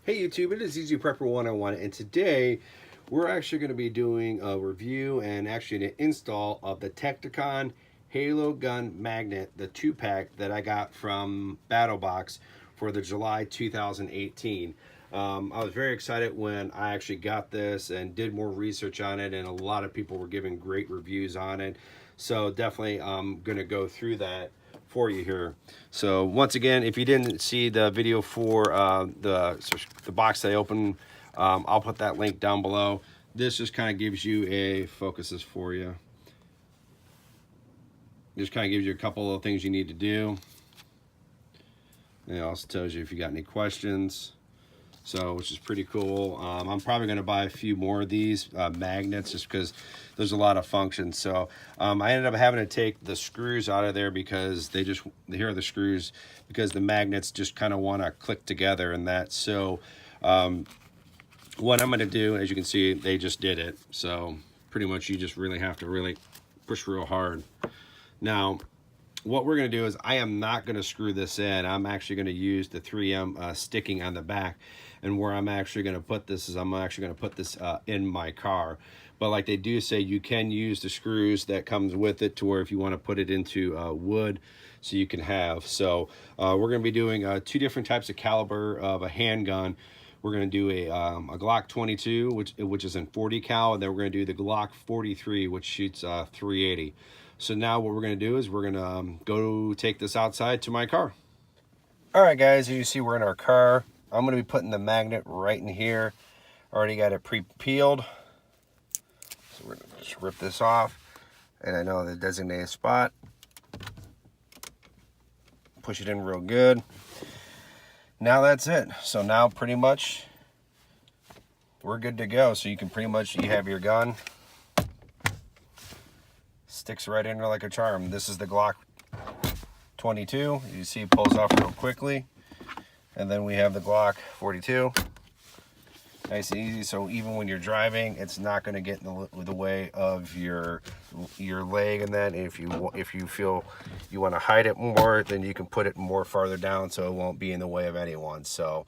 Hey YouTube, it is Easy Prepper 101, and today we're actually going to be doing a review and actually an install of the Tacticon Halo Gun Magnet, the 2-pack that I got from Battlbox for the July 2018. I was very excited when I actually got this and did more research on it, and a lot of people were giving great reviews on it. So definitely I'm going to go through that for you here. So once again, if you didn't see the video for the box that I opened, I'll put that link down below. This just kind of gives you a focuses for you. Just kind of gives you a couple of things you need to do. And it also tells you if you got any questions. So, which is pretty cool. I'm probably going to buy a few more of these magnets just because there's a lot of functions. So I ended up having to take the screws out of there because here are the screws, because the magnets just kind of want to click together and that. So what I'm going to do, as you can see, they just did it. So pretty much you just really have to push real hard. Now, what we're going to do is I am not going to screw this in. I'm actually going to use the 3M sticking on the back. And where I'm actually going to put this is I'm actually going to put this in my car. But like they do say, you can use the screws that comes with it to where if you want to put it into wood, so you can have. So we're going to be doing two different types of caliber of a handgun. We're going to do a Glock 22, which is in 40 cal, and then we're going to do the Glock 43, which shoots 380. So now what we're going to do is we're going to go take this outside to my car. All right, guys, as you see, we're in our car. I'm going to be putting the magnet right in here. Already got it pre-peeled. So we're going to just rip this off. And I know the designated spot. Push it in real good. Now that's it. So now pretty much we're good to go. So you can pretty much, you have your gun. Sticks right in there like a charm. This is the Glock 22. You see it pulls off real quickly. And then we have the Glock 42. Nice and easy. So even when you're driving, it's not going to get in the way of your leg. And then if you feel you want to hide it more, then you can put it more farther down so it won't be in the way of anyone. So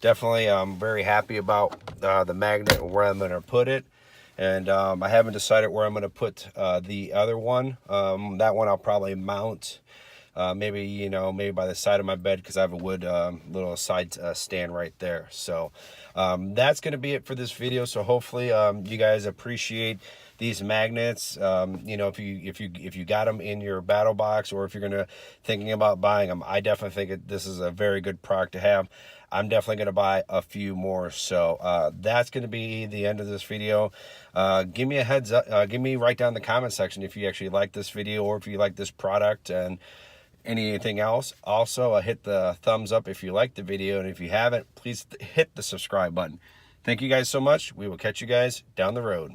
definitely, I'm very happy about the magnet and where I'm going to put it. And I haven't decided where I'm going to put the other one. That one I'll probably mount. Maybe by the side of my bed, because I have a wood little side stand right there. So that's going to be it for this video. So hopefully you guys appreciate these magnets. If you got them in your battle box, or if you're thinking about buying them, I definitely think this is a very good product to have. I'm definitely going to buy a few more. So that's going to be the end of this video. Give me a heads up. Write down in the comment section if you actually like this video or if you like this product and anything else. Also, hit the thumbs up if you like the video, and if you haven't, please hit the subscribe button. Thank you guys so much. We will catch you guys down the road.